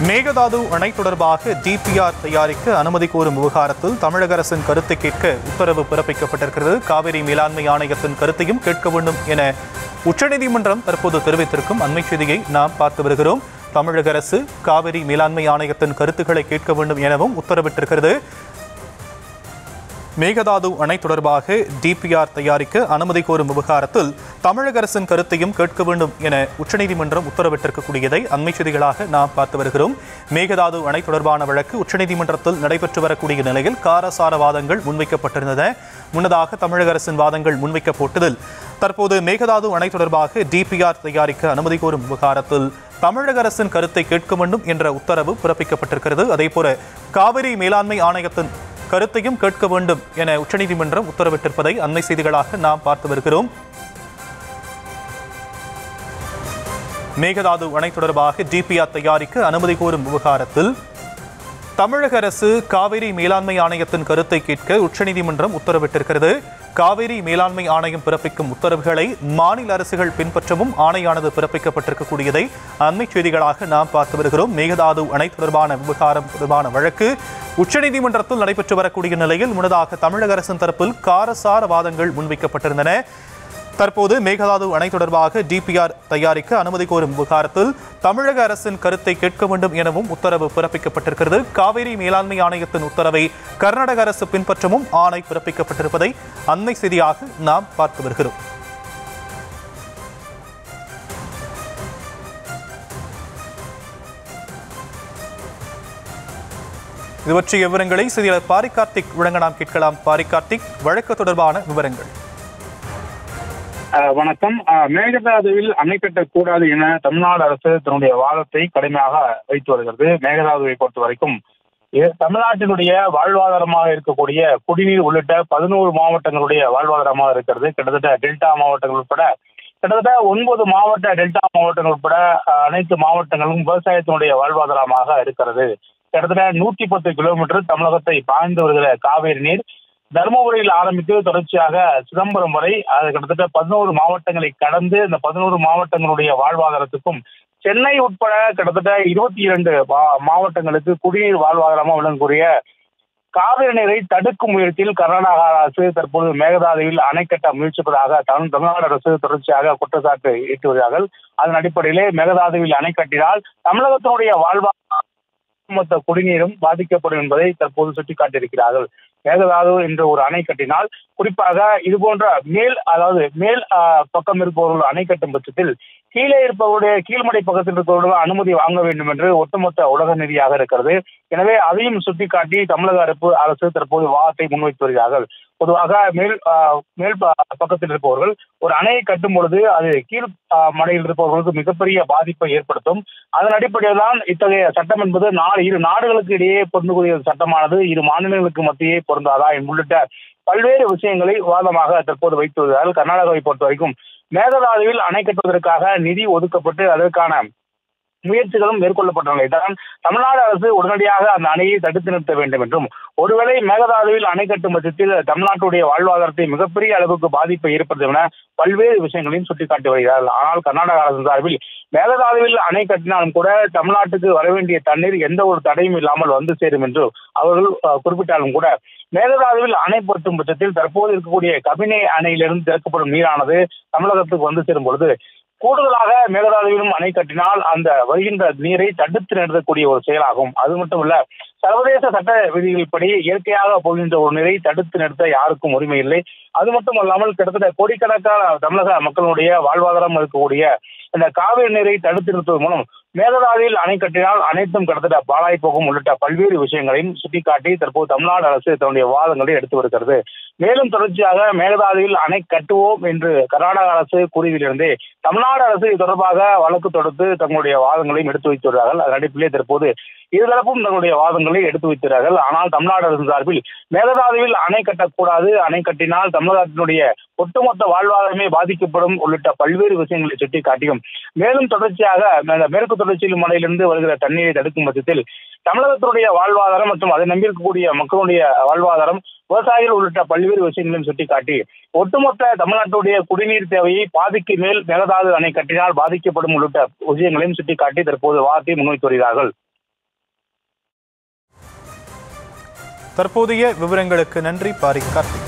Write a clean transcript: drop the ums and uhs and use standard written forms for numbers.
மேகதாது அணை தொடர்பாக டிபிஆர் தயாரிக்க அனுமதி கோரும் விவகாரத்தில் தமிழக அரசின் கருத்தை கேட்க உத்தரவு பிறப்பிக்கப்பட்டிருக்கிறது. காவிரி மேலாண்மை ஆணையத்தின் கருத்தையும் கேட்க வேண்டும் என உச்சநீதிமன்றம் தற்போது தெரிவித்திருக்கும் அண்மை செய்தியை நாம் பார்த்து வருகிறோம். தமிழக அரசு காவிரி மேலாண்மை ஆணையத்தின் கருத்துக்களை கேட்க வேண்டும் எனவும் உத்தரவிட்டிருக்கிறது. மேகதாது அணை தொடர்பாக டிபிஆர் தயாரிக்க அனுமதி கோரும் விவகாரத்தில் தமிழக அரசின் கருத்தையும் கேட்க வேண்டும் என உச்சநீதிமன்றம் உத்தரவிட்டிருக்கக்கூடியதை அண்மை செய்திகளாக நாம் பார்த்து வருகிறோம். மேகதாது அணை தொடர்பான வழக்கு உச்சநீதிமன்றத்தில் நடைபெற்று வரக்கூடிய நிலையில் காரசார வாதங்கள் முன்வைக்கப்பட்டிருந்தன. முன்னதாக தமிழக அரசின் வாதங்கள் முன்வைக்கப்பட்டதில் தற்போது மேகதாது அணை தொடர்பாக டிபிஆர் தயாரிக்க அனுமதி கோரும் விவகாரத்தில் தமிழக அரசின் கருத்தை கேட்க வேண்டும் என்ற உத்தரவு பிறப்பிக்கப்பட்டிருக்கிறது. அதேபோல காவிரி மேலாண்மை ஆணையத்தின் கருத்தையும் கேட்க வேண்டும் என உச்சநீதிமன்றம் உத்தரவிட்டிருப்பதை அண்மை செய்திகளாக நாம் பார்த்து வருகிறோம். மேகதாது அணை தொடர்பாக டிபிஆர் தயாரிக்க அனுமதி கோரும் விவகாரத்தில் தமிழக அரசு காவிரி மேலாண்மை ஆணையத்தின் கருத்தை கேட்க உச்சநீதிமன்றம் உத்தரவிட்டிருக்கிறது. காவிரி மேலாண்மை ஆணையம் பிறப்பிக்கும் உத்தரவுகளை மாநில அரசுகள் பின்பற்றவும் ஆணையானது பிறப்பிக்கப்பட்டிருக்கக்கூடியதை அண்மை செய்திகளாக நாம் பார்த்து வருகிறோம். மேகதாது அணை தொடர்பான விவகாரம் தொடர்பான வழக்கு உச்சநீதிமன்றத்தில் நடைபெற்று வரக்கூடிய நிலையில் முன்னதாக தமிழக அரசின் தரப்பில் காரசார வாதங்கள் முன்வைக்கப்பட்டிருந்தன. தற்போது மேகதாது அணை தொடர்பாக டிபிஆர் தயாரிக்க அனுமதி கோரும் விவகாரத்தில் தமிழக அரசின் கருத்தை கேட்க வேண்டும் எனவும் உத்தரவு பிறப்பிக்கப்பட்டிருக்கிறது. காவிரி மேலாண்மை ஆணையத்தின் உத்தரவை கர்நாடக அரசு பின்பற்றவும் ஆணை பிறப்பிக்கப்பட்டிருப்பதை அண்மை செய்தியாக நாம் பார்த்து வருகிறோம். இது பற்றிய விவரங்களை செய்தியாளர் பாரி கார்த்திக் வழங்க நாம் கேட்கலாம். பாரி கார்த்திக், வழக்கு தொடர்பான விவரங்கள். வணக்கம். மேகதாதுவில் அணை கட்டக்கூடாது என தமிழ்நாடு அரசு தன்னுடைய வாதத்தை கடுமையாக வைத்து வருகிறது. மேகதாதுவை பொறுத்த வரைக்கும் தமிழ்நாட்டினுடைய வாழ்வாதாரமாக இருக்கக்கூடிய குடிநீர் உள்ளிட்ட 11 மாவட்டங்களுடைய வாழ்வாதாரமாக இருக்கிறது. கிட்டத்தட்ட டெல்டா மாவட்டங்கள் உட்பட கிட்டத்தட்ட 9 மாவட்ட டெல்டா மாவட்டங்கள் உட்பட அனைத்து மாவட்டங்களும் விவசாயத்தினுடைய வாழ்வாதாரமாக இருக்கிறது. கிட்டத்தட்ட 110 கிலோமீட்டர் தமிழகத்தை பாய்ந்து வருகிற காவிரி நீர் தருமபுரியில் ஆரம்பித்து தொடர்ச்சியாக சிதம்பரம் வரை அது கிட்டத்தட்ட 11 மாவட்டங்களை கடந்து இந்த 11 மாவட்டங்களுடைய வாழ்வாதாரத்துக்கும் சென்னை உட்பட கிட்டத்தட்ட 22 மாவட்டங்களுக்கு குடிநீர் வாழ்வாதாரமாக விளங்கக்கூடிய காவிரி நீரை தடுக்கும் முயற்சியில் கர்நாடக அரசு தற்போது மேகதாதுவில் அணை கட்ட முயற்சிப்பதாக தமிழ்நாடு அரசு தொடர்ச்சியாக குற்றச்சாட்டு ஈட்டு வருகிறார்கள். அதன் அடிப்படையிலே மேகதாதுவில் அணை கட்டினால் தமிழகத்தினுடைய வாழ்வாதார குடிநீரும் பாதிக்கப்படும் என்பதை தற்போது சுட்டிக்காட்டியிருக்கிறார்கள். மேகதாது என்ற ஒரு அணை கட்டினால் குறிப்பாக இது போன்ற மேல் பக்கம் இருப்பவர்கள் அணை கட்டும் பட்சத்தில் கீழே இருப்பவருடைய கீழ்மடை பக்கத்தில் இருப்பவர்கள் அனுமதி வாங்க வேண்டும் என்று ஒட்டுமொத்த உலக நிதியாக இருக்கிறது. எனவே அதையும் சுட்டிக்காட்டி தமிழக அரசு தற்போது வாதத்தை முன்வைத்து வருகிறார்கள். பொதுவாக மேல் பக்கத்தில் இருப்பவர்கள் ஒரு அணையை கட்டும் பொழுது அது கீழ் மடையில் இருப்பவர்களுக்கு மிகப்பெரிய பாதிப்பை ஏற்படுத்தும். அதன் அடிப்படையில் தான் இத்தகைய சட்டம் என்பது இரு நாடுகளுக்கு இடையே பொருந்தக்கூடிய சட்டமானது இரு மாநிலங்களுக்கு மத்தியே பொருந்தாதா உள்ளிட்ட பல்வேறு விஷயங்களை விவாதமாக தற்போது வைத்து வருகிறார்கள். கர்நாடகாவை பொறுத்த வரைக்கும் மேகதாதுவில் அணை கட்டுவதற்காக நிதி ஒதுக்கப்பட்டு அதற்கான முயற்சிகளும் மேற்கொள்ளப்பட்டுள்ளன. தான் தமிழ்நாடு அரசு உடனடியாக அந்த அணையை தடுத்து நிறுத்த வேண்டும் என்றும் ஒருவேளை மேகதாதுவில் அணை கட்டும் பட்சத்தில் தமிழ்நாட்டுடைய வாழ்வாதாரத்தை மிகப்பெரிய அளவுக்கு பாதிப்பை ஏற்படுத்தும் என பல்வேறு விஷயங்களையும் சுட்டிக்காட்டி வருகிறார்கள். ஆனால் கர்நாடக அரசு சார்பில் மேகதாதுவில் அணை கட்டினாலும் கூட தமிழ்நாட்டுக்கு வர வேண்டிய தண்ணீர் எந்த ஒரு தடையும் இல்லாமல் வந்து சேரும் என்று அவர்கள் குறிப்பிட்டாலும் கூட மேகதாதுவில் அணை பொருத்தும் பட்சத்தில் தற்போது இருக்கக்கூடிய கபினை அணையிலிருந்து திறக்கப்படும் நீரானது தமிழகத்துக்கு வந்து சேரும் பொழுது கூடுதலாக மேகதாதுவிலும் அணை கட்டினால் அந்த வருகின்ற நீரை தடுத்து நிறுத்தக்கூடிய ஒரு செயலாகும். அது மட்டுமல்ல, சர்வதேச சட்ட விதிகளின்படி இயற்கையாக போகின்ற ஒரு நீரை தடுத்து நிறுத்த யாருக்கும் உரிமை இல்லை. அது மட்டும் அல்லாமல் கிட்டத்தட்ட கோடிக்கணக்கான தமிழக மக்களுடைய வாழ்வாதாரம் இருக்கக்கூடிய இந்த காவிரி நீரை தடுத்து நிறுத்துவதன் மூலம் மேகதாதுவில் அணை கட்டினால் அனைத்தும் கிட்டத்தட்ட பாழாய் போகும் உள்ளிட்ட பல்வேறு விஷயங்களையும் சுட்டிக்காட்டி தற்போது தமிழ்நாடு அரசு தன்னுடைய வாதங்களை எடுத்து வருகிறது. மேலும் தொடர்ச்சியாக மேகதாதுவில் அணை கட்டுவோம் என்று கர்நாடக அரசு கூறியதிலிருந்தே தமிழ்நாடு அரசு இது தொடர்பாக வழக்கு தொடுத்து தங்களுடைய வாதங்களையும் எடுத்து வைத்து வருகிறார்கள். அதன் அடிப்படையிலே தற்போது இருதரப்பும் தங்களுடைய வாதங்களை எடுத்து வைக்கிறார்கள். ஆனால் தமிழ்நாடு அரசு சார்பில் மேகதாதுவில் அணை கட்டக்கூடாது, அணை கட்டினால் தமிழகத்தினுடைய ஒட்டுமொத்த வாழ்வாதாரமே பாதிக்கப்படும் உள்ளிட்ட பல்வேறு விஷயங்களை சுட்டிக்காட்டியும் மேலும் தொடர்ச்சியாக மேற்கு தொடர்ச்சி மலையிலிருந்து வருகிற தண்ணீரை தடுக்கும் பட்சத்தில் தமிழகத்தினுடைய வாழ்வாதாரம் மற்றும் அதை நம்பியிருக்கக்கூடிய மக்களுடைய வாழ்வாதாரம் விவசாயிகள் உள்ளிட்ட பல்வேறு விஷயங்களையும் சுட்டிக்காட்டி ஒட்டுமொத்த தமிழ்நாட்டுடைய குடிநீர் தேவையை பாதிக்கு மேல் மேகதாது அணை கட்டினால் பாதிக்கப்படும் உள்ளிட்ட விஷயங்களையும் சுட்டிக்காட்டி தற்போது வாதத்தை முன்வைத்து வருகிறார்கள். தற்போதைய விவரங்களுக்கு நன்றி பாரி கார்த்திக்.